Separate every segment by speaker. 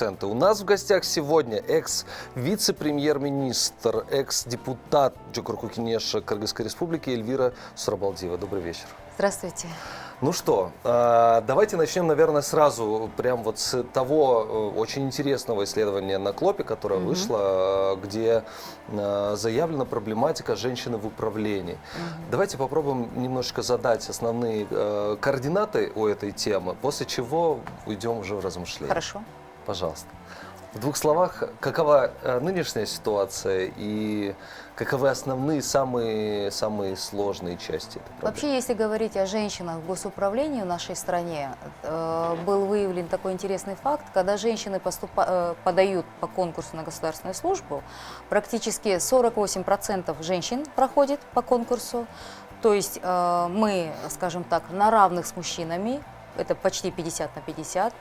Speaker 1: У нас в гостях сегодня экс-вице-премьер-министр, экс-депутат Джукурку-Кенеша Кыргызской Республики Эльвира Сурабалдиева. Добрый вечер.
Speaker 2: Здравствуйте.
Speaker 1: Ну что, давайте начнем, наверное, сразу прям вот с того очень интересного исследования на КЛОПе, которое вышло, где заявлена проблематика женщины в управлении. Давайте попробуем немножечко задать основные координаты у этой темы, после чего уйдем уже в размышления.
Speaker 2: Хорошо.
Speaker 1: Пожалуйста. В двух словах, какова нынешняя ситуация и каковы основные, самые сложные части этой проблемы?
Speaker 2: Вообще, если говорить о женщинах в госуправлении в нашей стране, был выявлен такой интересный факт, когда женщины подают по конкурсу на государственную службу, практически 48% женщин проходит по конкурсу, то есть мы, скажем так, на равных с мужчинами, это почти 50 на 50.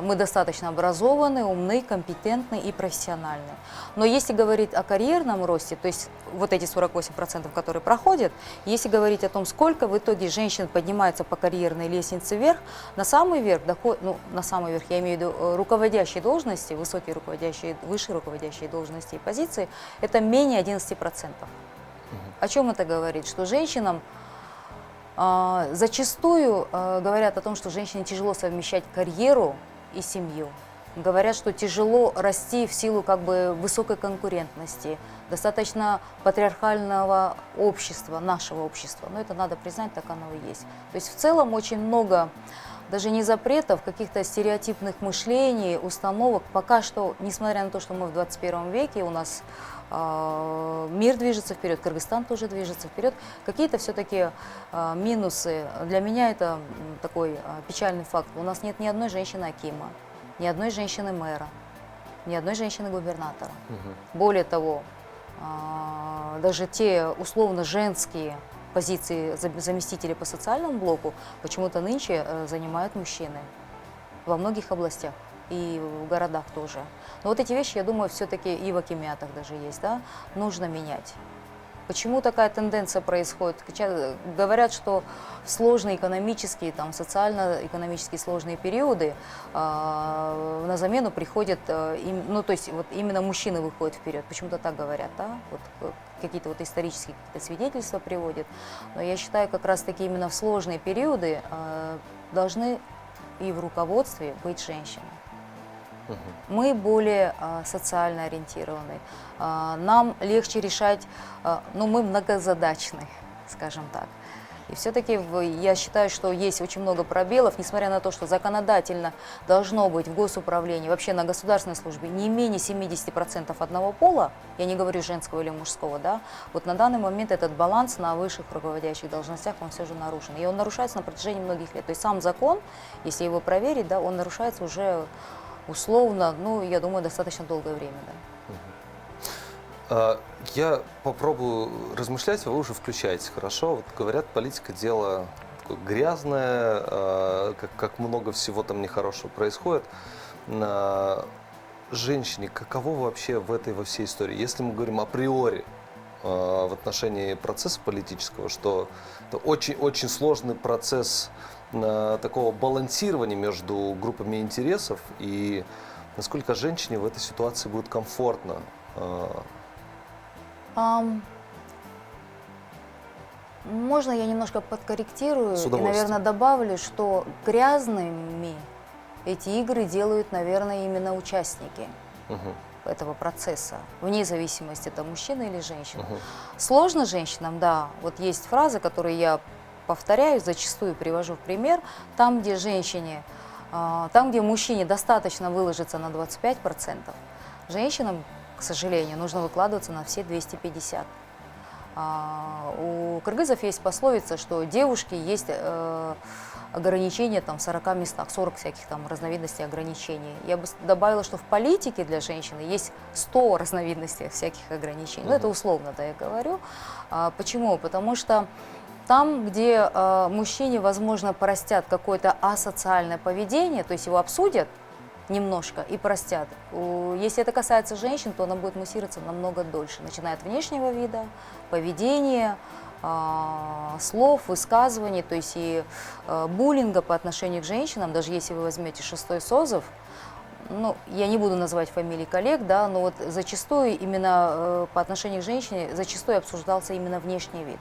Speaker 2: Мы достаточно образованы, умны, компетентны и профессиональны. Но если говорить о карьерном росте, то есть вот эти 48%, которые проходят, если говорить о том, сколько в итоге женщин поднимается по карьерной лестнице вверх, на самый верх, на самый верх я имею в виду руководящие должности, высокие руководящие, высшие руководящие должности и позиции, это менее 11%. О чем это говорит? Что женщинам зачастую говорят о том, что женщине тяжело совмещать карьеру и семью. Говорят, что тяжело расти в силу высокой конкурентности, достаточно патриархального общества, нашего общества. Но это надо признать, так оно и есть. То есть в целом очень много даже не запретов, каких-то стереотипных мышлений, установок. Пока что, несмотря на то, что мы в 21 веке, у нас мир движется вперед, Кыргызстан тоже движется вперед. Какие-то все-таки минусы. Для меня это такой печальный факт. У нас нет ни одной женщины-акима, ни одной женщины-мэра, ни одной женщины-губернатора. Более того, даже те условно женские позиции заместителей по социальному блоку почему-то нынче занимают мужчины во многих областях. И в городах тоже. Но вот эти вещи, я думаю, все-таки и в акимиатах даже есть, да, нужно менять. Почему такая тенденция происходит? Говорят, что в сложные экономические, социально-экономические сложные периоды на замену приходят, то есть вот именно мужчины выходят вперед. Почему-то так говорят, да? Вот какие-то исторические свидетельства приводят. Но я считаю, как раз-таки именно в сложные периоды должны и в руководстве быть женщины. Мы более социально ориентированы, нам легче решать, мы многозадачны, скажем так. И все-таки я считаю, что есть очень много пробелов, несмотря на то, что законодательно должно быть в госуправлении, вообще на государственной службе не менее 70% одного пола, я не говорю женского или мужского, да, вот на данный момент этот баланс на высших руководящих должностях, он все же нарушен. И он нарушается на протяжении многих лет. То есть сам закон, если его проверить, да, он нарушается уже условно, я думаю, достаточно долгое время.
Speaker 1: Да. Я попробую размышлять, вы уже включаете, хорошо? Вот говорят, политика дело такое грязное, как много всего там нехорошего происходит. Женщине каково вообще во всей истории? Если мы говорим априори в отношении процесса политического, что это очень сложный процесс такого балансирования между группами интересов, и насколько женщине в этой ситуации будет комфортно?
Speaker 2: Можно я немножко подкорректирую и,
Speaker 1: удовольствием.
Speaker 2: наверное, добавлю, что грязными эти игры делают, наверное, именно участники этого процесса, вне зависимости, это мужчина или женщина. Сложно женщинам, да, вот есть фраза, которую я повторяю, зачастую привожу в пример, там, где мужчине достаточно выложиться на 25%, женщинам, к сожалению, нужно выкладываться на все 250%. У кыргызов есть пословица, что девушки есть ограничения в 40 местах, 40 всяких разновидностей ограничений. Я бы добавила, что в политике для женщины есть 100 разновидностей всяких ограничений. Это условно, да, я говорю. Почему? Потому что там, где мужчине, возможно, простят какое-то асоциальное поведение, то есть его обсудят немножко и простят. Если это касается женщин, то она будет муссироваться намного дольше, начиная от внешнего вида, поведения, слов, высказываний, то есть и буллинга по отношению к женщинам. Даже если вы возьмете 6-й созыв, ну, я не буду называть фамилии коллег, да, но вот зачастую именно по отношению к женщине зачастую обсуждался именно внешний вид.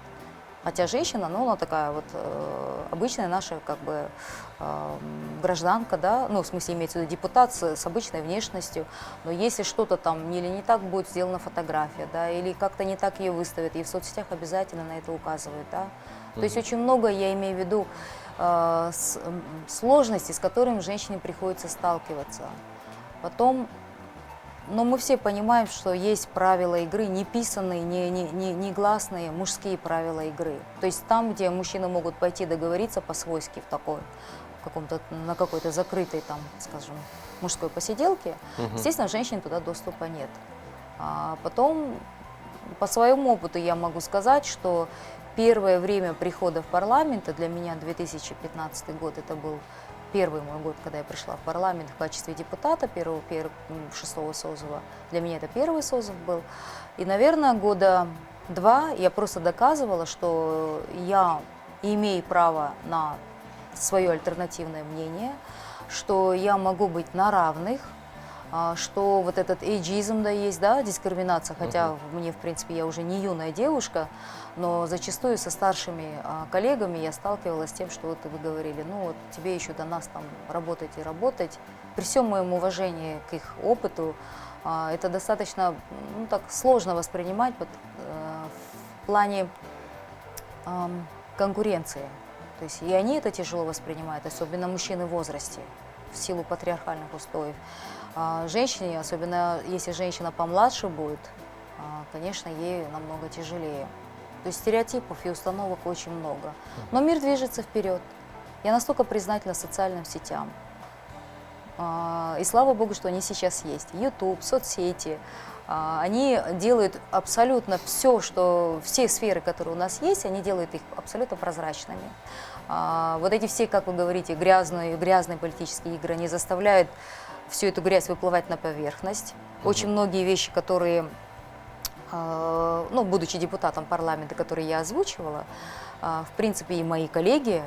Speaker 2: Хотя женщина, ну, она такая вот обычная наша, как бы, гражданка, да, ну, в смысле, имеется в виду депутат с обычной внешностью, но если что-то там или не так будет сделана фотография, да, или как-то не так ее выставят, и в соцсетях обязательно на это указывают, да. То есть очень много, я имею в виду, сложностей, с которыми женщине приходится сталкиваться. Потом, но мы все понимаем, что есть правила игры, неписанные, негласные мужские правила игры. То есть там, где мужчины могут пойти договориться по-свойски на какой-то закрытой, там, скажем, мужской посиделке, естественно, женщине туда доступа нет. А потом, по своему опыту я могу сказать, что первое время прихода в парламент, для меня 2015 год, это был первый мой год, когда я пришла в парламент в качестве депутата шестого созыва. Для меня это первый созыв был. И, наверное, года 2 я просто доказывала, что я имею право на свое альтернативное мнение, что я могу быть на равных, что вот этот эйджизм, да, есть, да, дискриминация, хотя мне, в принципе, я уже не юная девушка, но зачастую со старшими коллегами я сталкивалась с тем, что вот вы говорили, ну вот тебе еще до нас там работать и работать. При всем моем уважении к их опыту, это достаточно, ну, так сложно воспринимать вот, в плане конкуренции. То есть и они это тяжело воспринимают, особенно мужчины в возрасте, в силу патриархальных устоев. Женщине, особенно если женщина помладше будет, конечно, ей намного тяжелее. То есть стереотипов и установок очень много. Но мир движется вперед. Я настолько признательна социальным сетям. И слава богу, что они сейчас есть. YouTube, соцсети. Они делают абсолютно все сферы, которые у нас есть, они делают их абсолютно прозрачными. Вот эти все, как вы говорите, грязные политические игры, они заставляют всю эту грязь выплывать на поверхность. Очень многие вещи, которые, ну, будучи депутатом парламента, которые я озвучивала, в принципе, и мои коллеги,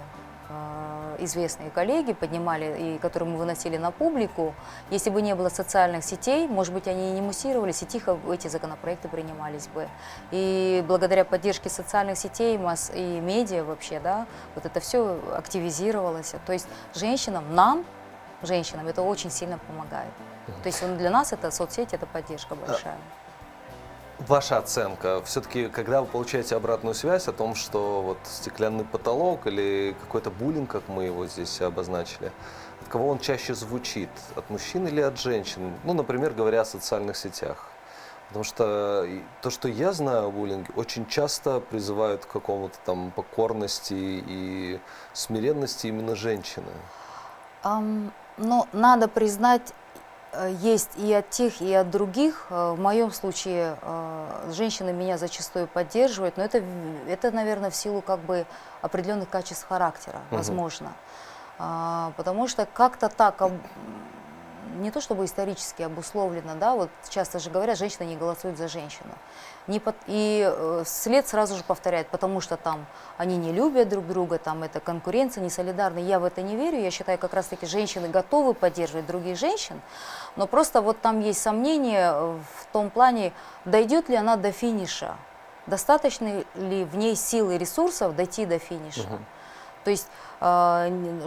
Speaker 2: известные коллеги поднимали, и которые мы выносили на публику. Если бы не было социальных сетей, может быть, они и не муссировались, и тихо эти законопроекты принимались бы. И благодаря поддержке социальных сетей, масс и медиа вообще, да, вот это все активизировалось. То есть женщинам, это очень сильно помогает. То есть для нас это соцсети, это поддержка большая.
Speaker 1: Ваша оценка, все-таки, когда вы получаете обратную связь о том, что вот стеклянный потолок или какой-то буллинг, как мы его здесь обозначили, от кого он чаще звучит, от мужчин или от женщин? Ну, например, говоря о социальных сетях. Потому что то, что я знаю о буллинге, очень часто призывают к какому-то там покорности и смиренности именно женщины.
Speaker 2: Но надо признать, есть и от тех, и от других. В моем случае женщины меня зачастую поддерживают, но это, наверное, в силу как бы определенных качеств характера, возможно. Потому что как-то так, не то чтобы исторически обусловлено, да, вот часто же говорят, женщина не голосует за женщину. И след сразу же повторяет, потому что там они не любят друг друга, там это конкуренция, не солидарны. Я в это не верю, я считаю, как раз-таки женщины готовы поддерживать других женщин, но просто вот там есть сомнения в том плане, дойдет ли она до финиша, достаточно ли в ней сил и ресурсов дойти до финиша. То есть,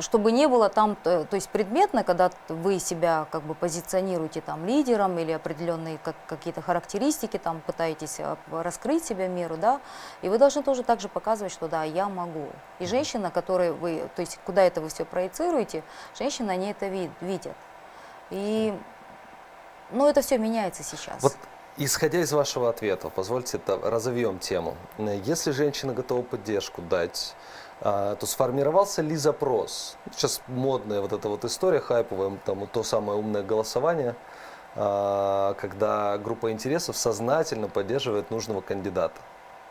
Speaker 2: чтобы не было там, то есть предметно, когда вы себя как бы позиционируете там лидером или определенные какие-то характеристики, там пытаетесь раскрыть себя меру, да, и вы должны тоже так же показывать, что да, я могу. И женщина, которой вы, то есть куда это вы все проецируете, женщины, они это видят. И, ну, это все меняется сейчас.
Speaker 1: Вот, исходя из вашего ответа, позвольте разовьем тему. Если женщина готова поддержку дать, то сформировался ли запрос? Сейчас модная вот эта вот история хайповая, там то самое умное голосование, когда группа интересов сознательно поддерживает нужного кандидата.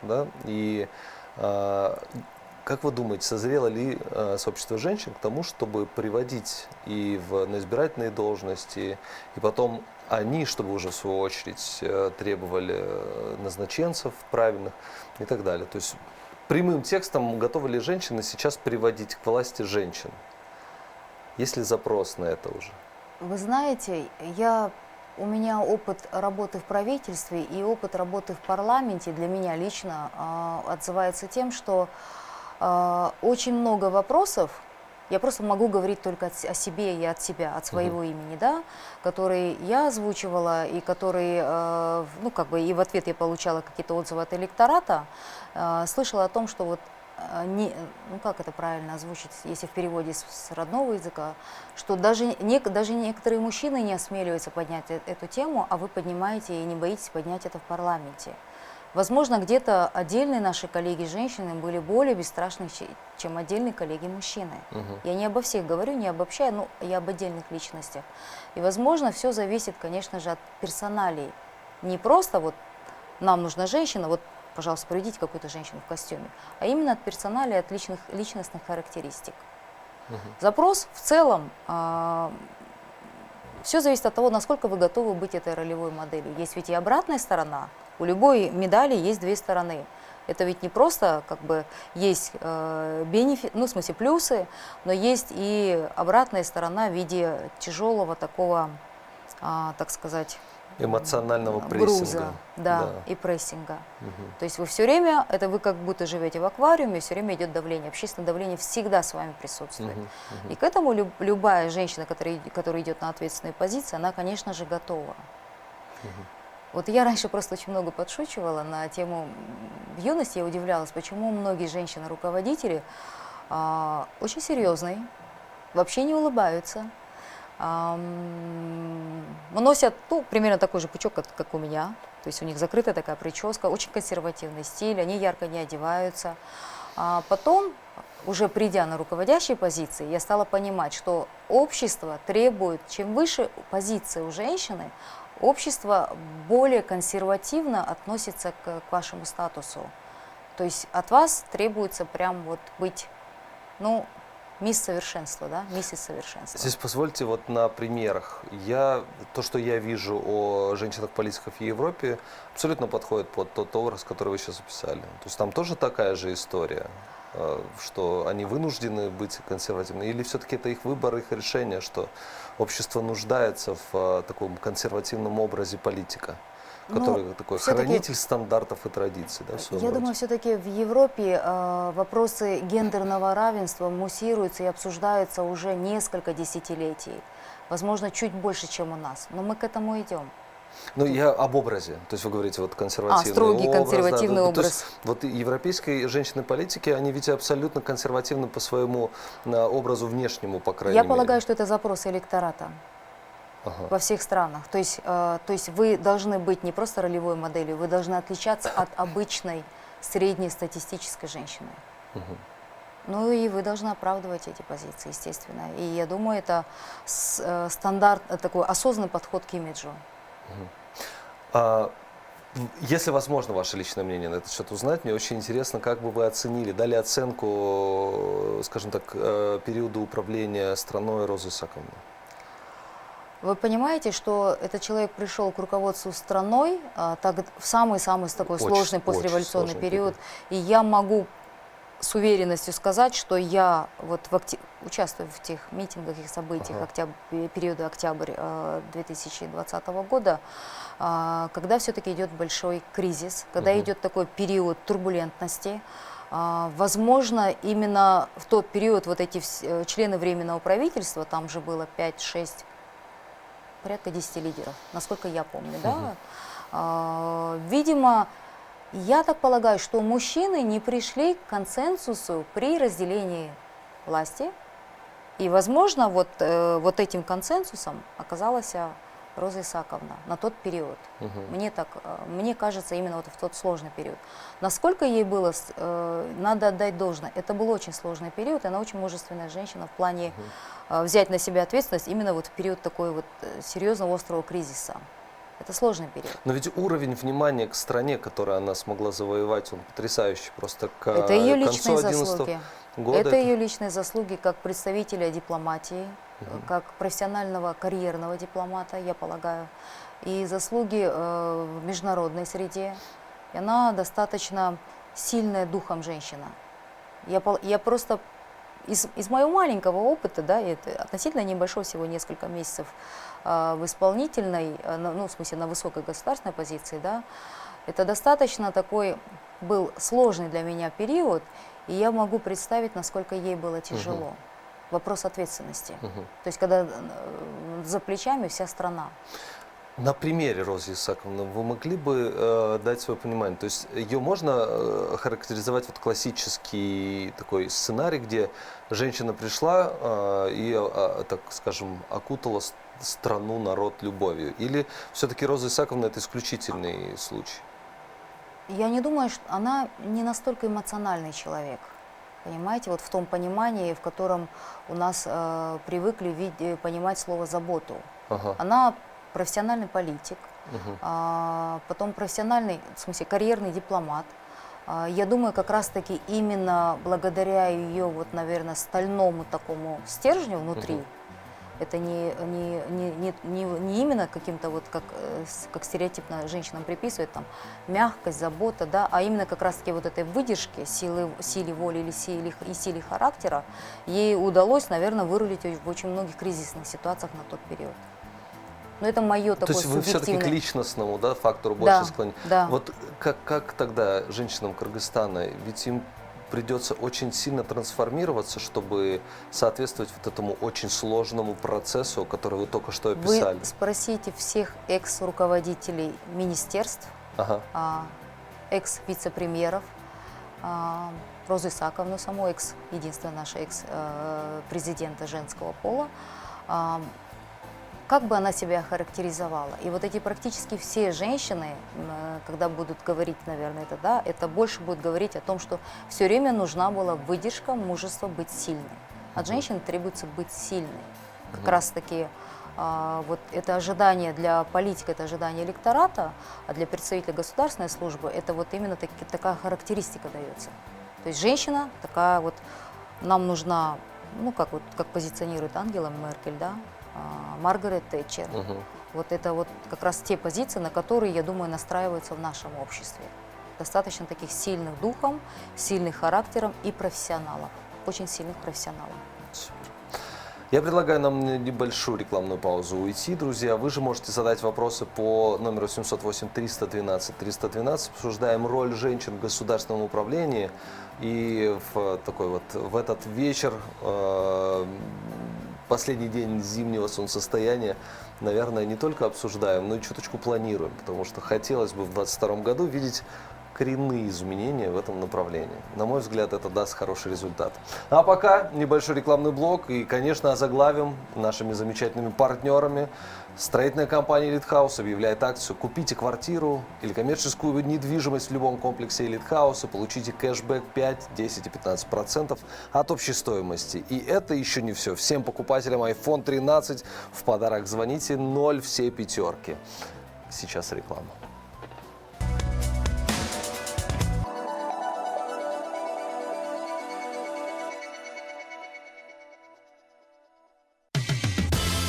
Speaker 1: Да? И как вы думаете, созрело ли сообщество женщин к тому, чтобы приводить на избирательные должности, и потом они, чтобы уже в свою очередь требовали назначенцев правильных и так далее? То есть прямым текстом, готовы ли женщины сейчас приводить к власти женщин? Есть ли запрос на это уже?
Speaker 2: Вы знаете, у меня опыт работы в правительстве и опыт работы в парламенте для меня лично отзывается тем, что очень много вопросов, я просто могу говорить только о себе и от себя, от своего имени, да, которые я озвучивала и которые, ну, как бы, и в ответ я получала какие-то отзывы от электората, слышала о том, что вот ну как это правильно озвучить, если в переводе с родного языка, что даже некоторые мужчины не осмеливаются поднять эту тему, а вы поднимаете и не боитесь поднять это в парламенте. Возможно, где-то отдельные наши коллеги-женщины были более бесстрашны, чем отдельные коллеги-мужчины. Я не обо всех говорю, не обобщаю, но я об отдельных личностях. И, возможно, все зависит, конечно же, от персоналей. Не просто вот нам нужна женщина, вот, пожалуйста, приведите какую-то женщину в костюме, а именно от персоналей, от личностных характеристик. Запрос в целом, все зависит от того, насколько вы готовы быть этой ролевой моделью. Есть ведь и обратная сторона. У любой медали есть две стороны. Это ведь не просто как бы есть бенефит, ну в смысле плюсы, но есть и обратная сторона в виде тяжелого такого, так сказать,
Speaker 1: эмоционального
Speaker 2: груза,
Speaker 1: прессинга.
Speaker 2: да, и прессинга. То есть вы все время, это вы как будто живете в аквариуме, все время идет давление. Общественное давление всегда с вами присутствует. И к этому любая женщина, которая идет на ответственные позиции, она, конечно же, готова. Вот я раньше просто очень много подшучивала на тему, в юности я удивлялась, почему многие женщины-руководители очень серьезные, вообще не улыбаются, носят, ну, примерно такой же пучок, как у меня, то есть у них закрытая такая прическа, очень консервативный стиль, они ярко не одеваются. А потом, уже придя на руководящие позиции, я стала понимать, что общество требует, чем выше позиция у женщины, общество более консервативно относится к вашему статусу. То есть от вас требуется прям вот быть, ну, мисс совершенства, да, миссис совершенства.
Speaker 1: Здесь позвольте вот на примерах. То, что я вижу о женщинах-политиках в Европе, абсолютно подходит под тот образ, который вы сейчас описали. То есть там тоже такая же история, что они вынуждены быть консервативными, или все-таки это их выбор, их решение, что общество нуждается в таком консервативном образе политика, который такой хранитель стандартов и традиций, да, в своем
Speaker 2: Я
Speaker 1: роде.
Speaker 2: думаю, все-таки в Европе вопросы гендерного равенства муссируются и обсуждаются уже несколько десятилетий, возможно, чуть больше, чем у нас, но мы к этому идем.
Speaker 1: Ну, я об образе. То есть вы говорите, вот консервативный
Speaker 2: строгий
Speaker 1: образ.
Speaker 2: консервативный
Speaker 1: То есть,
Speaker 2: образ.
Speaker 1: вот европейские женщины-политики, они ведь абсолютно консервативны по своему образу внешнему, по крайней мере.
Speaker 2: Я полагаю, что это запрос электората во всех странах. То есть вы должны быть не просто ролевой моделью, вы должны отличаться от обычной средней статистической женщины. Ну и вы должны оправдывать эти позиции, естественно. И я думаю, это стандарт, такой осознанный подход к имиджу.
Speaker 1: Если возможно ваше личное мнение на этот счет узнать, мне очень интересно, как бы вы оценили, дали оценку, скажем так, периоду управления страной Розы Исааковны.
Speaker 2: Вы понимаете, что этот человек пришел к руководству страной в самый-самый такой сложный послереволюционный период, и я могу с уверенностью сказать, что я вот участвую в тех митингах и событиях периода октябрь 2020 года, когда все-таки идет большой кризис, когда идет такой период турбулентности. Возможно, именно в тот период вот эти члены Временного правительства, там же было 5-6, порядка 10 лидеров, насколько я помню, да, видимо, я так полагаю, что мужчины не пришли к консенсусу при разделении власти. И, возможно, вот этим консенсусом оказалась Роза Исааковна на тот период. Мне кажется, именно вот в тот сложный период. Насколько ей было, надо отдать должное, это был очень сложный период, и она очень мужественная женщина в плане взять на себя ответственность именно вот в период такой вот серьезного острого кризиса. Это сложный период.
Speaker 1: Но ведь уровень внимания к стране, который она смогла завоевать, он потрясающий. Просто к
Speaker 2: это ее
Speaker 1: концу
Speaker 2: личные
Speaker 1: 11
Speaker 2: заслуги.
Speaker 1: года.
Speaker 2: Это ее личные заслуги как представителя дипломатии, как профессионального карьерного дипломата, я полагаю, и заслуги в международной среде. И она достаточно сильная духом женщина. из моего маленького опыта, да, это относительно небольшой, всего несколько месяцев в исполнительной, ну, в смысле, на высокой государственной позиции, да, это достаточно такой был сложный для меня период, и я могу представить, насколько ей было тяжело. Вопрос ответственности. То есть, когда за плечами вся страна.
Speaker 1: На примере Розы Исаковны вы могли бы дать свое понимание? То есть ее можно характеризовать вот классический такой сценарий, где женщина пришла и, так скажем, окутала страну, народ любовью? Или все-таки Роза Исаковна это исключительный случай?
Speaker 2: Я не думаю, что она не настолько эмоциональный человек. Понимаете, вот в том понимании, в котором у нас привыкли понимать слово «заботу». Она профессиональный политик, потом профессиональный, в смысле, карьерный дипломат. Я думаю, как раз-таки именно благодаря ее, вот, наверное, стальному такому стержню внутри, это не именно каким-то вот, как стереотипно женщинам приписывают, там, мягкость, забота, да, а именно как раз-таки вот этой выдержки, силе воли или силе характера, ей удалось, наверное, вырулить в очень многих кризисных ситуациях на тот период. Но это мое такое субъективное.
Speaker 1: То есть вы все-таки к личностному, да, фактору больше склонены?
Speaker 2: Да.
Speaker 1: Вот как тогда женщинам Кыргызстана, ведь им придется очень сильно трансформироваться, чтобы соответствовать вот этому очень сложному процессу, который вы только что описали?
Speaker 2: Вы спросите всех экс-руководителей министерств, экс-вице-премьеров, Розу Исаковну саму, единственная наша экс-президента женского пола, как бы она себя характеризовала. И вот эти практически все женщины, когда будут говорить, наверное, это больше будет говорить о том, что все время нужна была выдержка, мужество быть сильной. От женщин требуется быть сильной. Как раз таки вот это ожидание для политика, это ожидание электората, а для представителя государственной службы это вот именно такая характеристика дается. То есть женщина такая вот, нам нужна, ну как позиционирует Ангела Меркель, да, Маргарет Тэтчер. Вот это вот как раз те позиции, на которые, я думаю, настраиваются в нашем обществе. Достаточно таких сильных духом, сильных характером и профессионалов. Очень сильных профессионалов.
Speaker 1: Супер. Я предлагаю нам небольшую рекламную паузу уйти, друзья. Вы же можете задать вопросы по номеру 708-312-312. Обсуждаем роль женщин в государственном управлении. И в этот вечер, последний день зимнего солнцестояния, наверное, не только обсуждаем, но и чуточку планируем, потому что хотелось бы в 2022 году видеть коренные изменения в этом направлении. На мой взгляд, это даст хороший результат. А пока небольшой рекламный блок и, конечно, озаглавим нашими замечательными партнерами. Строительная компания Elite House объявляет акцию «Купите квартиру или коммерческую недвижимость в любом комплексе Elite House и получите кэшбэк 5, 10 и 15% от общей стоимости». И это еще не все. Всем покупателям iPhone 13 в подарок звоните 0 все пятерки. Сейчас реклама.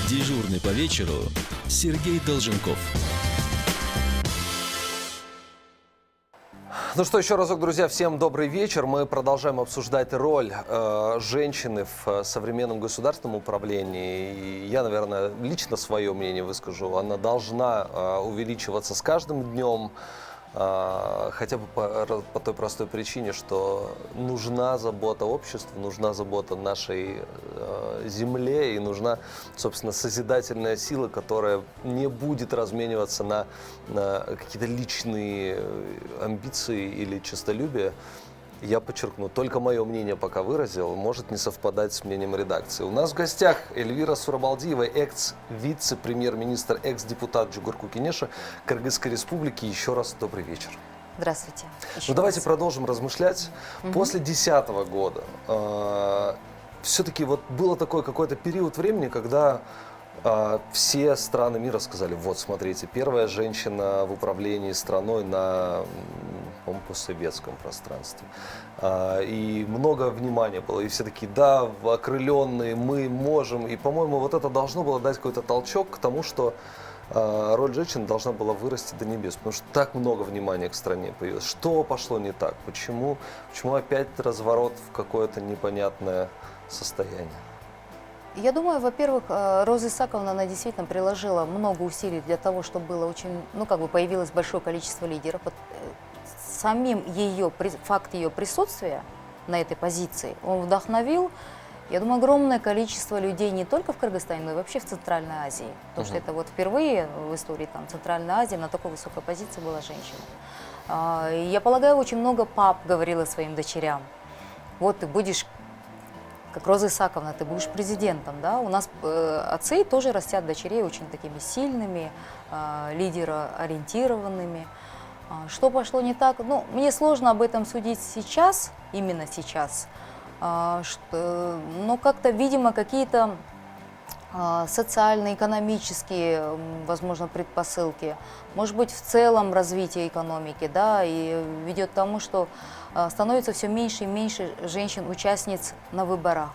Speaker 3: Дежурный по вечеру Сергей Долженков.
Speaker 1: Ну что, еще разок, друзья, всем добрый вечер. Мы продолжаем обсуждать роль женщины в современном государственном управлении. И я, наверное, лично свое мнение выскажу. Она должна увеличиваться с каждым днем. Хотя бы по той простой причине, что нужна забота обществу, нужна забота нашей земле и нужна, собственно, созидательная сила, которая не будет размениваться на какие-то личные амбиции или честолюбие. Я подчеркну, только мое мнение пока выразил, может не совпадать с мнением редакции. У нас в гостях Эльвира Сурабалдиева, экс-вице-премьер-министр, экс-депутат Джугурку-Кенеша Кыргызской Республики. Еще раз добрый вечер.
Speaker 2: Здравствуйте.
Speaker 1: Давайте продолжим размышлять. После 2010 года все-таки вот было такой какой-то период времени, когда все страны мира сказали: вот, смотрите, первая женщина в управлении страной на, по-моему, постсоветском пространстве. И много внимания было. И все такие: да, окрыленные, мы можем. И, по-моему, вот это должно было дать какой-то толчок к тому, что роль женщин должна была вырасти до небес. Потому что так много внимания к стране появилось. Что пошло не так? Почему опять разворот в какое-то непонятное состояние?
Speaker 2: Я думаю, во-первых, Роза Исаковна, она действительно приложила много усилий для того, чтобы было очень, ну, как бы появилось большое количество лидеров. Вот, самим факт ее присутствия на этой позиции, он вдохновил, я думаю, огромное количество людей не только в Кыргызстане, но и вообще в Центральной Азии. Потому что это вот впервые в истории там, Центральной Азии на такой высокой позиции была женщина. И я полагаю, очень много пап говорила своим дочерям: вот ты будешь, как Роза Исаковна, ты будешь президентом, да? У нас отцы тоже растят дочерей очень такими сильными, лидероориентированными. Что пошло не так? Ну, мне сложно об этом судить сейчас, именно сейчас. Но как-то, видимо, какие-то социальные, экономические, возможно, предпосылки, может быть, в целом развитие экономики, да, и ведет к тому, что становится все меньше и меньше женщин-участниц на выборах.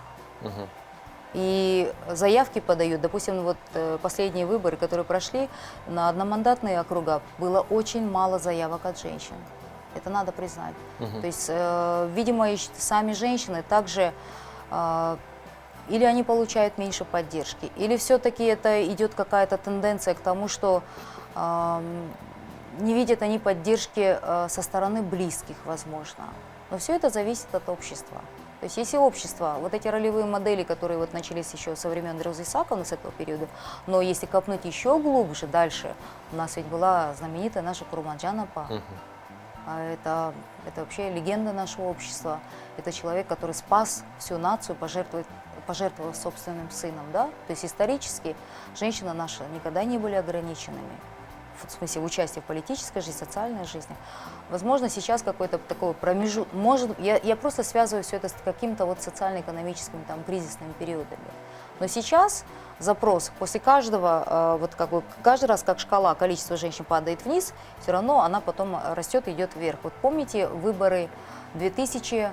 Speaker 2: И заявки подают, допустим, вот последние выборы, которые прошли, на одномандатные округа было очень мало заявок от женщин. Это надо признать. То есть, видимо, и сами женщины также или они получают меньше поддержки, или все-таки это идет какая-то тенденция к тому, что не видят они поддержки со стороны близких, возможно. Но все это зависит от общества. То есть если общество, вот эти ролевые модели, которые вот начались еще со времен Розы Исаковны, с этого периода, но если копнуть еще глубже, дальше, у нас ведь была знаменитая наша Курманджан апа. Это вообще легенда нашего общества. Это человек, который спас всю нацию, пожертвовав собственным сыном. Да? То есть исторически женщины наши никогда не были ограниченными. В смысле, в участии в политической жизни, социальной жизни. Возможно, сейчас какой-то такой промежуток. Я просто связываю все это с какими-то вот социально-экономическими там, кризисными периодами. Но сейчас запрос после каждого, вот как бы каждый раз, как шкала, количество женщин падает вниз, все равно она потом растет и идет вверх. Вот помните выборы 2007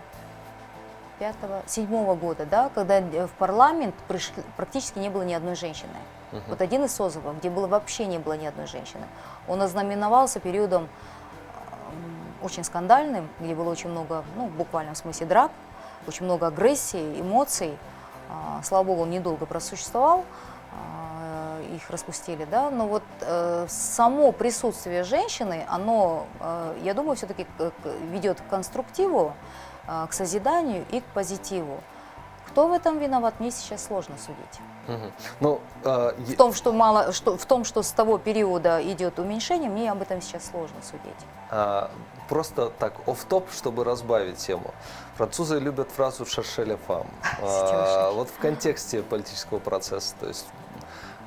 Speaker 2: года, да, когда в парламент практически не было ни одной женщины. Вот один из созывов, где вообще не было ни одной женщины, он ознаменовался периодом очень скандальным, где было очень много, ну, в буквальном смысле драк, очень много агрессии, эмоций. Слава богу, он недолго просуществовал, их распустили, да, но вот само присутствие женщины, оно, я думаю, все-таки ведет к конструктиву, к созиданию и к позитиву. Кто в этом виноват, мне сейчас сложно судить.
Speaker 1: Ну,
Speaker 2: В том, что с того периода идет уменьшение, мне об этом сейчас сложно судить.
Speaker 1: просто так, офф-топ, чтобы разбавить тему. Французы любят фразу «chercher la femme». Вот в контексте политического процесса, то есть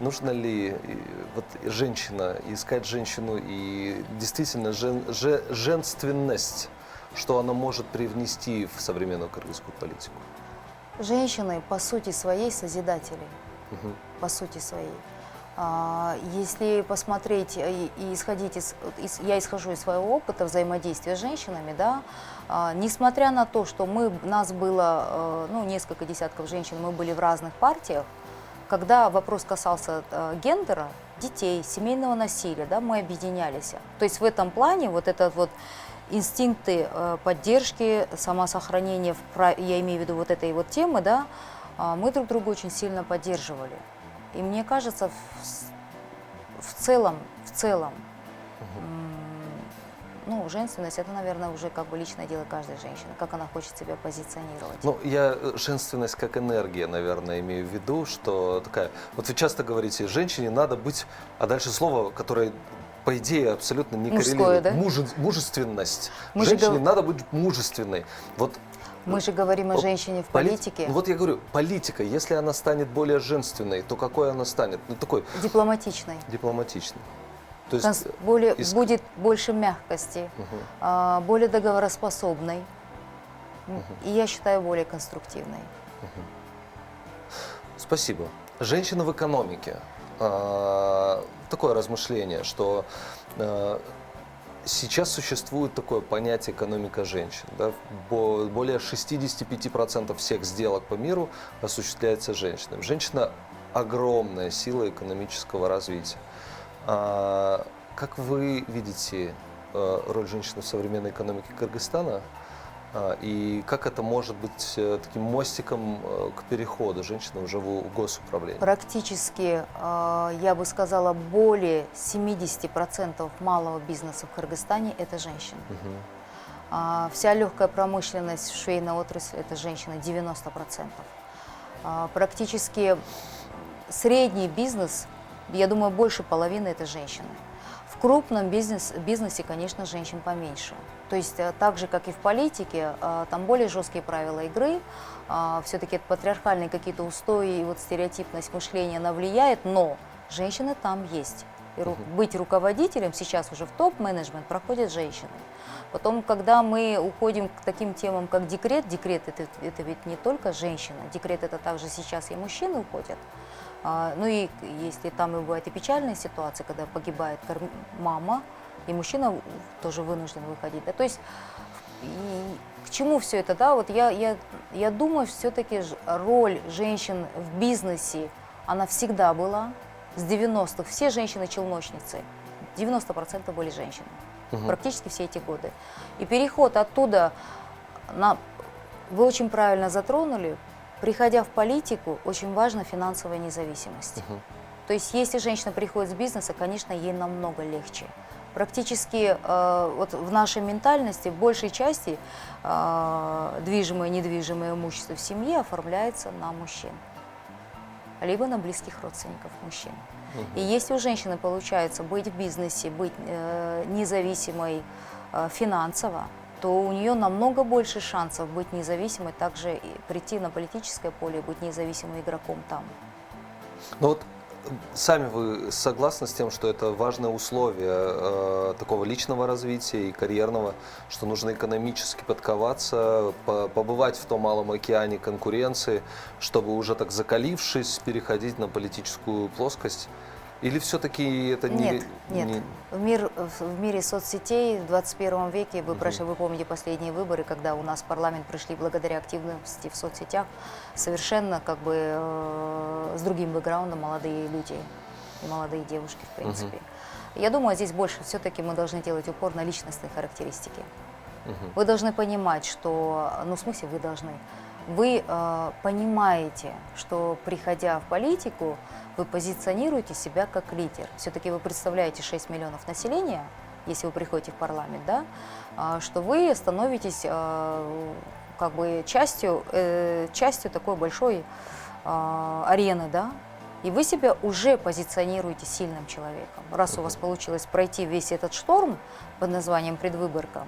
Speaker 1: нужно ли вот, женщина, искать женщину и действительно женственность, что она может привнести в современную кыргызскую политику?
Speaker 2: Женщины, по сути своей, созидатели. По сути своей. Если посмотреть и исходить я исхожу из своего опыта взаимодействия с женщинами, да, несмотря на то, что нас было несколько десятков женщин, мы были в разных партиях, когда вопрос касался гендера, детей, семейного насилия, да, мы объединялись. То есть в этом плане вот этот вот инстинкты поддержки, самосохранения, я имею в виду вот этой вот темы, да, мы друг друга очень сильно поддерживали. И мне кажется, в целом, женственность, это, наверное, уже как бы личное дело каждой женщины, как она хочет себя позиционировать.
Speaker 1: Ну, я женственность как энергия, наверное, имею в виду, что такая, вот вы часто говорите, женщине надо быть, а дальше слово, которое, по идее, абсолютно не коррелирует.
Speaker 2: Да?
Speaker 1: Мужественность. Женщине надо быть мужественной. Вот.
Speaker 2: Мы же говорим о женщине в политике.
Speaker 1: Вот я говорю, политика, если она станет более женственной, то какой она станет? Ну, такой...
Speaker 2: Дипломатичной.
Speaker 1: Дипломатичной. То есть,
Speaker 2: будет больше мягкости, более договороспособной. И я считаю, более конструктивной.
Speaker 1: Спасибо. Женщина в экономике. Такое размышление, что сейчас существует такое понятие экономика женщин. Да? Более 65% всех сделок по миру осуществляется женщинами. Женщина – огромная сила экономического развития. Как вы видите роль женщины в современной экономике Кыргызстана? И как это может быть таким мостиком к переходу женщины уже в госуправление?
Speaker 2: Практически, я бы сказала, более 70% малого бизнеса в Кыргызстане – это женщины. Вся легкая промышленность, швейная отрасль – это женщины, 90%. Практически средний бизнес, я думаю, больше половины – это женщины. В крупном бизнесе, конечно, женщин поменьше. То есть так же, как и в политике, там более жесткие правила игры, все-таки патриархальные какие-то устои и вот стереотипность мышления, она влияет, но женщины там есть. И быть руководителем сейчас уже в топ-менеджмент проходят женщины. Потом, когда мы уходим к таким темам, как декрет, декрет это ведь не только женщина, декрет это также сейчас и мужчины уходят. Ну и если там и бывает и печальная ситуация, когда погибает мама, и мужчина тоже вынужден выходить. Да? То есть к чему все это? Да? Вот я думаю, все-таки роль женщин в бизнесе, она всегда была. С 90-х все женщины-челночницы, 90% были женщины. Практически все эти годы. И переход оттуда, вы очень правильно затронули, приходя в политику, очень важна финансовая независимость. То есть если женщина приходит с бизнеса, конечно, ей намного легче. Практически вот в нашей ментальности в большей части движимое и недвижимое имущество в семье оформляется на мужчин, либо на близких родственников мужчин. И если у женщины получается быть в бизнесе, быть независимой финансово, то у нее намного больше шансов быть независимой, также и прийти на политическое поле и быть независимым игроком там.
Speaker 1: Ну вот сами вы согласны с тем, что это важное условие такого личного развития и карьерного, что нужно экономически подковаться, побывать в том малом океане конкуренции, чтобы уже так закалившись переходить на политическую плоскость? Или все-таки это
Speaker 2: нет. В мире соцсетей в 21 веке, вы помните последние выборы, когда у нас в парламент пришли благодаря активности в соцсетях совершенно как бы с другим бэкграундом молодые люди и молодые девушки, в принципе. Я думаю, здесь больше все-таки мы должны делать упор на личностные характеристики. Вы должны понимать, что, ну в смысле вы должны, вы понимаете, что приходя в политику, вы позиционируете себя как лидер. Все-таки вы представляете 6 миллионов населения, если вы приходите в парламент, да, что вы становитесь как бы частью такой большой арены, да, и вы себя уже позиционируете сильным человеком. Раз у вас получилось пройти весь этот шторм под названием предвыборка,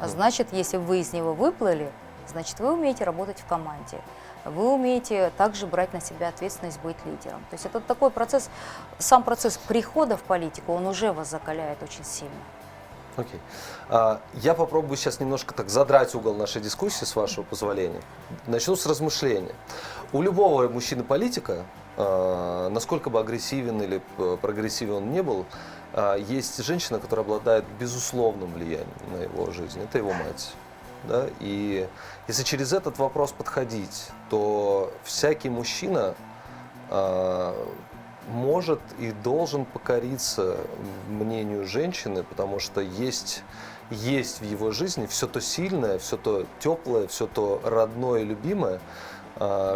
Speaker 2: значит, если вы из него выплыли, значит, вы умеете работать в команде. Вы умеете также брать на себя ответственность, быть лидером. То есть это такой процесс, сам процесс прихода в политику, он уже вас закаляет очень сильно.
Speaker 1: Окей. Я попробую сейчас немножко так задрать угол нашей дискуссии, с вашего позволения. Начну с размышления. У любого мужчины-политика, насколько бы агрессивен или прогрессивен он не был, есть женщина, которая обладает безусловным влиянием на его жизнь. Это его мать. Да? И если через этот вопрос подходить, то всякий мужчина может и должен покориться мнению женщины, потому что есть в его жизни все то сильное, все то теплое, все то родное и любимое,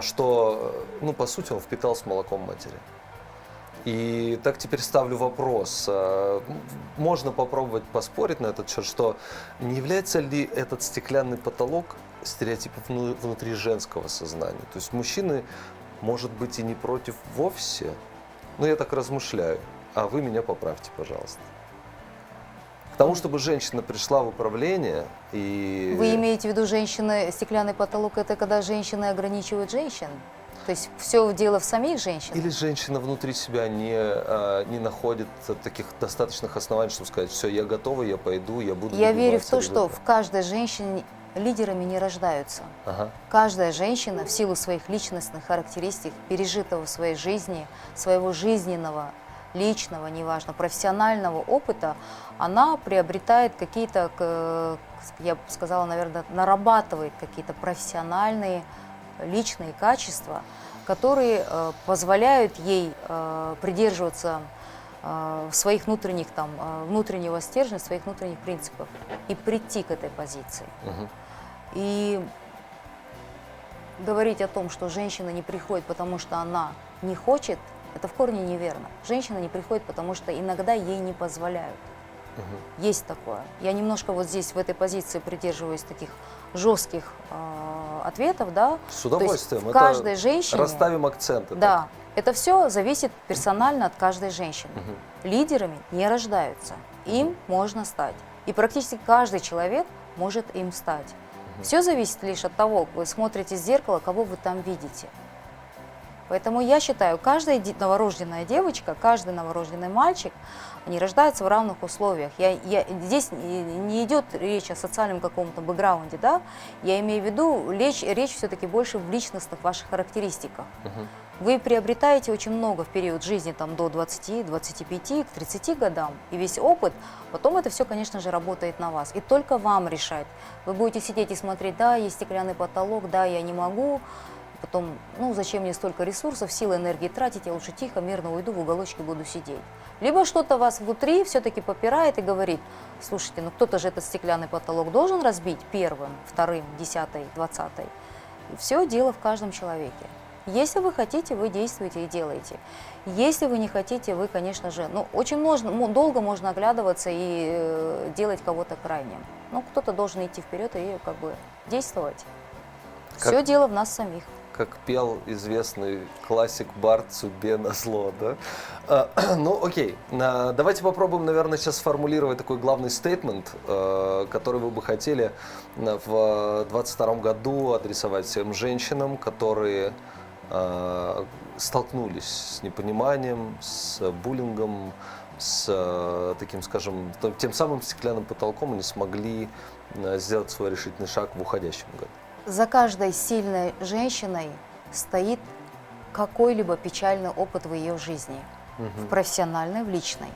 Speaker 1: что, ну, по сути, он впитал с молоком матери. И так теперь ставлю вопрос, можно попробовать поспорить на этот счет, что не является ли этот стеклянный потолок стереотипов внутри женского сознания? То есть мужчины, может быть, и не против вовсе, но я так размышляю, а вы меня поправьте, пожалуйста. К тому, чтобы женщина пришла в управление и...
Speaker 2: Вы имеете в виду женщины, стеклянный потолок, это когда женщины ограничивают женщин? То есть все дело в самих женщинах? Или
Speaker 1: женщина внутри себя не находит таких достаточных оснований, чтобы сказать, все, я готова, я пойду, я буду...
Speaker 2: Я верю в то, что в каждой женщине лидерами не рождаются. Каждая женщина в силу своих личностных характеристик, пережитого в своей жизни, своего жизненного, личного, неважно, профессионального опыта, она приобретает какие-то, я бы сказала, наверное, нарабатывает какие-то профессиональные личные качества, которые позволяют ей придерживаться своих внутренних, внутреннего стержня, своих внутренних принципов и прийти к этой позиции. И говорить о том, что женщина не приходит, потому что она не хочет, это в корне неверно. Женщина не приходит, потому что иногда ей не позволяют. Есть такое. Я немножко вот здесь, в этой позиции, придерживаюсь таких жестких ответов, да.
Speaker 1: С удовольствием.
Speaker 2: То есть в каждой женщине...
Speaker 1: Расставим акценты.
Speaker 2: Да. Это все зависит персонально от каждой женщины. Лидерами не рождаются. Им можно стать. И практически каждый человек может им стать. Все зависит лишь от того, как вы смотрите в зеркало, кого вы там видите. Поэтому я считаю, каждая новорожденная девочка, каждый новорожденный мальчик, они рождаются в равных условиях. Здесь не идет речь о социальном каком-то бэкграунде, да? Я имею в виду, речь все-таки больше в личностных ваших характеристиках. Вы приобретаете очень много в период жизни там, до 20, 25, к 30 годам, и весь опыт, потом это все, конечно же, работает на вас. И только вам решать. Вы будете сидеть и смотреть, да, есть стеклянный потолок, да, я не могу, потом, ну, зачем мне столько ресурсов, сил, энергии тратить, я лучше тихо, мирно уйду, в уголочке буду сидеть. Либо что-то вас внутри все-таки попирает и говорит, слушайте, ну кто-то же этот стеклянный потолок должен разбить первым, вторым, 10-й, 20-й. Все дело в каждом человеке. Если вы хотите, вы действуете и делаете. Если вы не хотите, вы, конечно же, ну, очень долго можно оглядываться и делать кого-то крайним. Ну, кто-то должен идти вперед и как бы действовать. Все дело в нас самих.
Speaker 1: Как пел известный классик Барт «Судьбе назло», да? Ну, окей. Давайте попробуем, наверное, сейчас сформулировать такой главный стейтмент, который вы бы хотели в 2022 году адресовать всем женщинам, которые столкнулись с непониманием, с буллингом, с таким, скажем, тем самым стеклянным потолком и не смогли сделать свой решительный шаг в уходящем году.
Speaker 2: За каждой сильной женщиной стоит какой-либо печальный опыт в ее жизни, в профессиональной, в личной.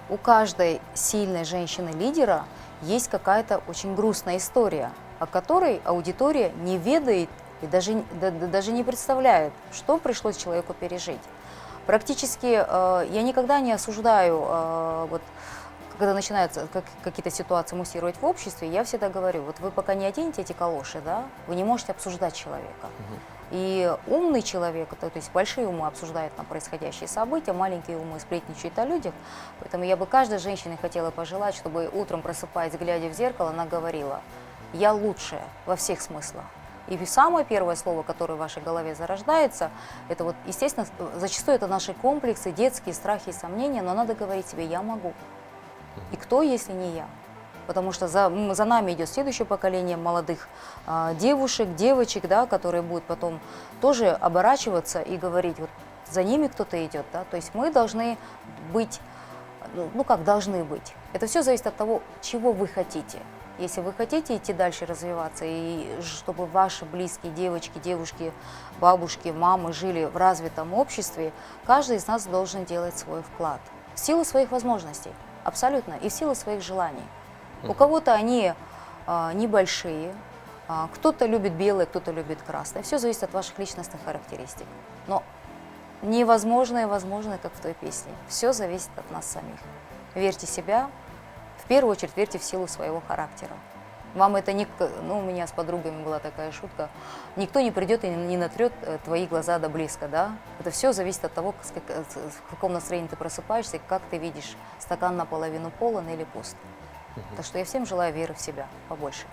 Speaker 2: У каждой сильной женщины-лидера есть какая-то очень грустная история, о которой аудитория не ведает и даже не представляет, что пришлось человеку пережить. Практически я никогда не осуждаю, вот, когда начинаются какие-то ситуации муссировать в обществе, я всегда говорю, вот вы пока не оденете эти калоши, да, вы не можете обсуждать человека. И умный человек, то есть большие умы обсуждают на происходящие события, маленькие умы сплетничают о людях. Поэтому я бы каждой женщине хотела пожелать, чтобы утром, просыпаясь, глядя в зеркало, она говорила, я лучшая во всех смыслах. И самое первое слово, которое в вашей голове зарождается, это вот, естественно, зачастую это наши комплексы, детские страхи и сомнения, но надо говорить себе «я могу». И кто, если не я? Потому что за нами идет следующее поколение молодых девушек, девочек, да, которые будут потом тоже оборачиваться и говорить, вот за ними кто-то идет. Да? То есть мы должны быть, ну как должны быть. Это все зависит от того, чего вы хотите. Если вы хотите идти дальше развиваться, и чтобы ваши близкие девочки, девушки, бабушки, мамы жили в развитом обществе, каждый из нас должен делать свой вклад. В силу своих возможностей, абсолютно, и в силу своих желаний. У кого-то они небольшие, кто-то любит белое, кто-то любит красное. Все зависит от ваших личностных характеристик. Но невозможное возможно, как в той песне. Все зависит от нас самих. Верьте в себя. В первую очередь верьте в силу своего характера. Вам это ну, у меня с подругами была такая шутка. Никто не придет и не натрет твои глаза до близко, да? Это все зависит от того, в каком настроении ты просыпаешься, как ты видишь, стакан наполовину полон или пуст. Так что я всем желаю веры в себя побольше.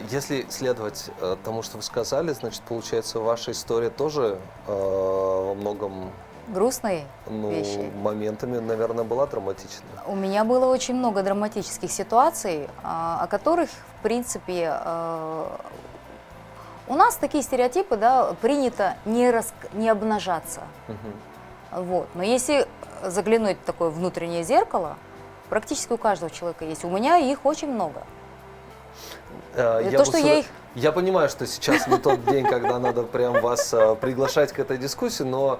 Speaker 1: Если следовать тому, что вы сказали, значит, получается, ваша история тоже во многом
Speaker 2: грустные вещи.
Speaker 1: Моментами, наверное, была драматична.
Speaker 2: У меня было очень много драматических ситуаций, о которых, в принципе, у нас такие стереотипы, да, принято не обнажаться. Вот. Но если заглянуть в такое внутреннее зеркало, практически у каждого человека есть. У меня их очень много.
Speaker 1: Я понимаю, что сейчас не тот день, когда надо прям вас приглашать к этой дискуссии, но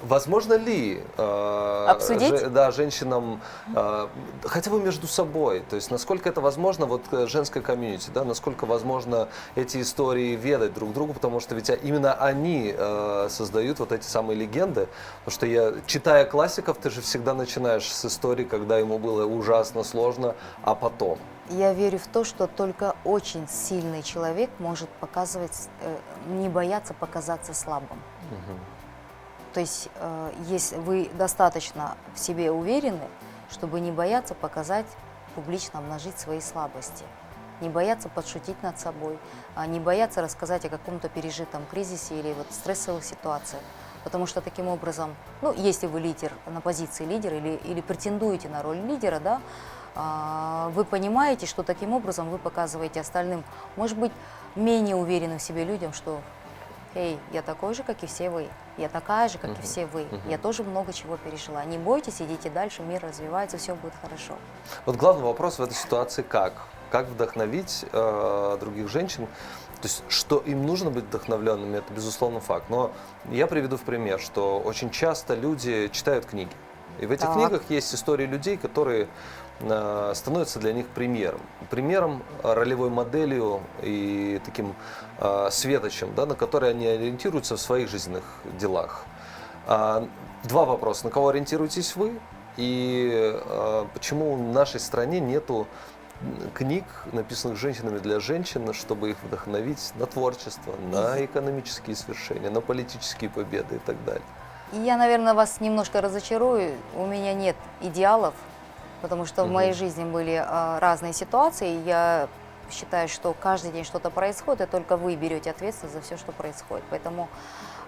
Speaker 1: возможно ли
Speaker 2: обсудить?
Speaker 1: Женщинам, хотя бы между собой, то есть насколько это возможно, вот женское комьюнити, да, насколько возможно эти истории ведать друг другу, потому что ведь именно они создают вот эти самые легенды, потому что читая классиков, ты же всегда начинаешь с истории, когда ему было ужасно сложно, а потом.
Speaker 2: Я верю в то, что только очень сильный человек может показывать, не бояться показаться слабым.
Speaker 1: Мгм.
Speaker 2: То есть, если вы достаточно в себе уверены, чтобы не бояться показать, публично обнажить свои слабости, не бояться подшутить над собой, не бояться рассказать о каком-то пережитом кризисе или вот стрессовых ситуациях. Потому что таким образом, ну, если вы лидер, на позиции лидера или претендуете на роль лидера, да, вы понимаете, что таким образом вы показываете остальным, может быть, менее уверенным в себе людям, что «Эй, я такой же, как и все вы, я такая же, как и все вы, я тоже много чего пережила. Не бойтесь, идите дальше, мир развивается, все будет хорошо».
Speaker 1: Вот главный вопрос в этой ситуации как? Как вдохновить других женщин? То есть, что им нужно быть вдохновленными, это безусловно факт. Но я приведу в пример, что очень часто люди читают книги. И в этих
Speaker 2: Так.
Speaker 1: книгах есть истории людей, которые становятся для них примером. Примером, ролевой моделью и таким светочем, да, на который они ориентируются в своих жизненных делах. Два вопроса. На кого ориентируетесь вы? И почему в нашей стране нету книг, написанных женщинами для женщин, чтобы их вдохновить на творчество, на экономические свершения, на политические победы и так далее?
Speaker 2: И я, наверное, вас немножко разочарую, у меня нет идеалов, потому что в моей жизни были разные ситуации, я считаю, что каждый день что-то происходит, и только вы берете ответственность за все, что происходит. Поэтому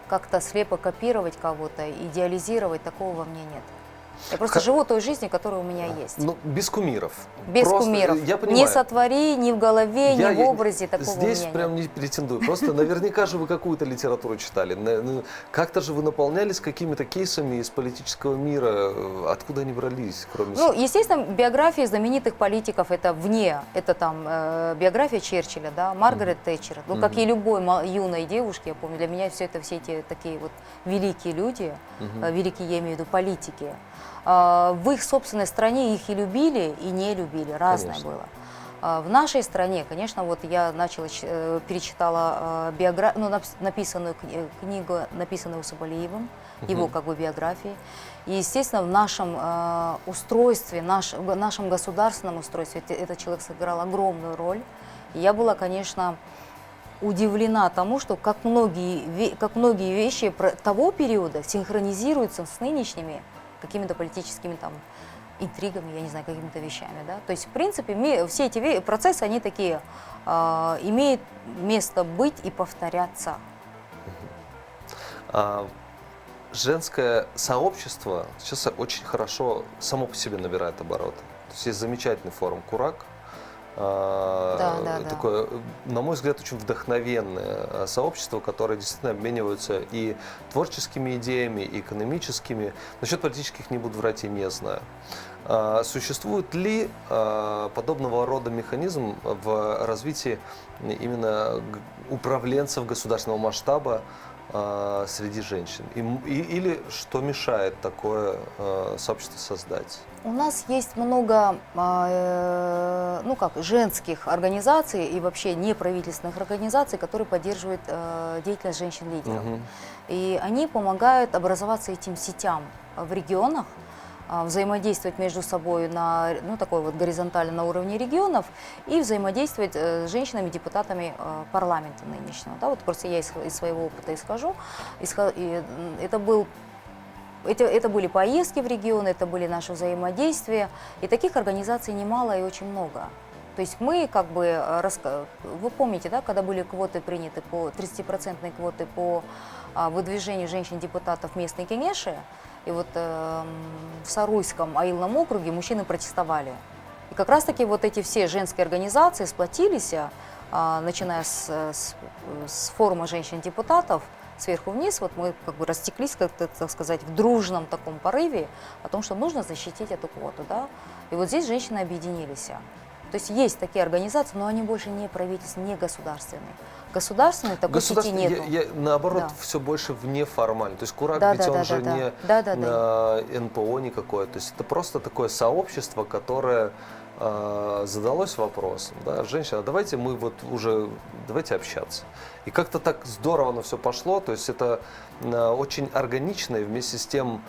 Speaker 2: как-то слепо копировать кого-то, идеализировать, такого во мне нет. Я просто живу той жизнью, которая у меня есть.
Speaker 1: Ну, без кумиров.
Speaker 2: Без
Speaker 1: Просто,
Speaker 2: кумиров.
Speaker 1: Я понимаю.
Speaker 2: Не сотвори, ни в голове, ни в образе, такого
Speaker 1: здесь
Speaker 2: у меня
Speaker 1: прям
Speaker 2: нет.
Speaker 1: не претендую. Просто наверняка же вы какую-то литературу читали. Как-то же вы наполнялись какими-то кейсами из политического мира. Откуда они брались, кроме
Speaker 2: Ну, естественно, биографии знаменитых политиков это вне, это там биография Черчилля, да, Маргарет Тэтчер. Ну, как и любой юной девушке, я помню, для меня все эти такие вот великие люди, великие, я имею в виду, политики. В их собственной стране их и любили, и не любили, разное
Speaker 1: Конечно.
Speaker 2: было. В нашей стране, конечно, вот я перечитала написанную книгу, написанную Соболеевым, его как бы биографии. И, естественно, в нашем устройстве, в нашем государственном устройстве этот человек сыграл огромную роль. И я была, конечно, удивлена тому, что как многие вещи того периода синхронизируются с нынешними какими-то политическими там интригами, я не знаю, какими-то вещами, да. То есть, в принципе, все эти процессы, они такие, имеют место быть и повторяться.
Speaker 1: Женское сообщество сейчас очень хорошо само по себе набирает обороты. То есть есть замечательный форум «Курак». Такое, на мой взгляд, очень вдохновенное сообщество, которое действительно обмениваются и творческими идеями, и экономическими. Насчет политических не буду врать, я не знаю. Существует ли подобного рода механизм в развитии именно управленцев государственного масштаба среди женщин? Или что мешает такое сообщество создать?
Speaker 2: У нас есть много женских организаций и вообще неправительственных организаций, которые поддерживают деятельность женщин-лидеров. И они помогают образоваться этим сетям в регионах, взаимодействовать между собой такой вот горизонтально на уровне регионов и взаимодействовать с женщинами-депутатами парламента нынешнего. Да, вот просто я из своего опыта исхожу. Это были поездки в регионы, это были наши взаимодействия. И таких организаций немало и очень много. То есть мы как бы, вы помните, да, когда были квоты приняты, 30% квоты по выдвижению женщин-депутатов в местные кенеши, и вот в Саруйском аилном округе мужчины протестовали. И как раз-таки вот эти все женские организации сплотились, начиная с форума женщин-депутатов, сверху вниз, вот мы как бы растеклись, как-то, так сказать, в дружном таком порыве о том, что нужно защитить эту квоту, да. И вот здесь женщины объединились. То есть такие организации, но они больше не правительственные, не государственные. Государственной такой сети нету.
Speaker 1: Наоборот,
Speaker 2: Да.
Speaker 1: все больше вне-формально. То есть Курак,
Speaker 2: Да,
Speaker 1: ведь
Speaker 2: да,
Speaker 1: он
Speaker 2: да,
Speaker 1: же
Speaker 2: да,
Speaker 1: не
Speaker 2: да.
Speaker 1: НПО никакое. То есть это просто такое сообщество, которое задалось вопросом, да, женщина, давайте общаться. И как-то так здорово оно все пошло, то есть это очень органично и вместе с тем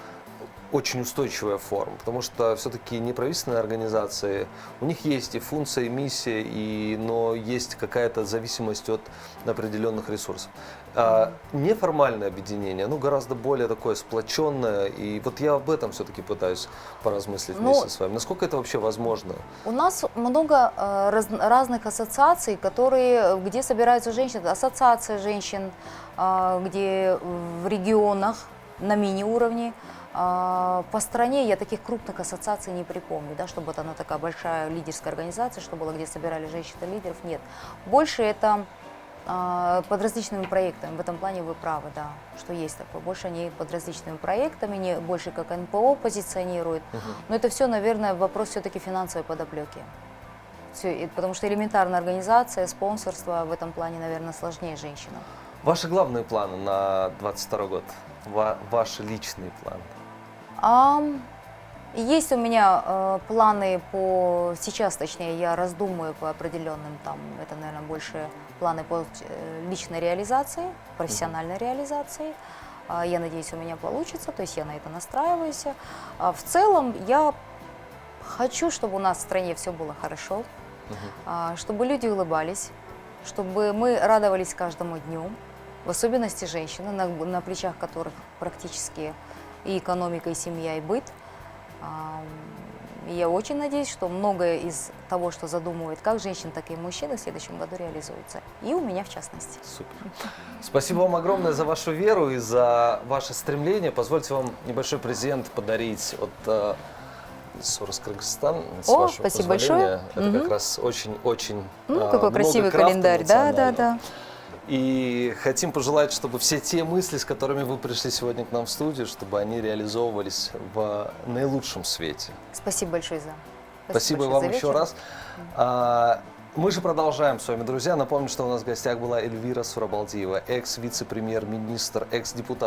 Speaker 1: очень устойчивая форма, потому что все-таки неправительственные организации, у них есть и функция, и миссия, но есть какая-то зависимость от определенных ресурсов. А неформальное объединение, гораздо более такое сплоченное, и вот я об этом все-таки пытаюсь поразмыслить вместе с вами. Насколько это вообще возможно?
Speaker 2: У нас много разных ассоциаций, где собираются женщины. Ассоциация женщин, где в регионах на мини-уровне. По стране я таких крупных ассоциаций не припомню, да, чтобы вот она такая большая лидерская организация, что было, где собирали женщин-лидеров, нет. Больше это под различными проектами, в этом плане вы правы, да, что есть такое. Больше они под различными проектами, не больше как НПО позиционируют, но это все, наверное, вопрос все-таки финансовой подоплеки. Потому что элементарная организация, спонсорство в этом плане, наверное, сложнее женщинам.
Speaker 1: Ваши главные планы на 2022 год? Ваши личные планы?
Speaker 2: Есть у меня планы сейчас, точнее, я раздумываю по определенным, это, наверное, больше планы по личной реализации, профессиональной реализации. Я надеюсь, у меня получится, то есть я на это настраиваюсь. В целом, я хочу, чтобы у нас в стране все было хорошо, чтобы люди улыбались, чтобы мы радовались каждому дню, в особенности женщины, на плечах которых практически и экономика, и семья, и быт. Я очень надеюсь, что многое из того, что задумывает как женщин, так и мужчин, в следующем году реализуется. И у меня в частности.
Speaker 1: Супер. Спасибо вам огромное за вашу веру и за ваше стремление. Позвольте вам небольшой презент подарить от Сорос Кыргызстан.
Speaker 2: Спасибо большое.
Speaker 1: Это как раз очень-очень
Speaker 2: какой красивый календарь. Да.
Speaker 1: И хотим пожелать, чтобы все те мысли, с которыми вы пришли сегодня к нам в студию, чтобы они реализовывались в наилучшем свете.
Speaker 2: Спасибо большое
Speaker 1: Спасибо вам еще раз. Мы же продолжаем с вами, друзья. Напомню, что у нас в гостях была Эльвира Сурабалдиева, экс-вице-премьер-министр, экс-депутат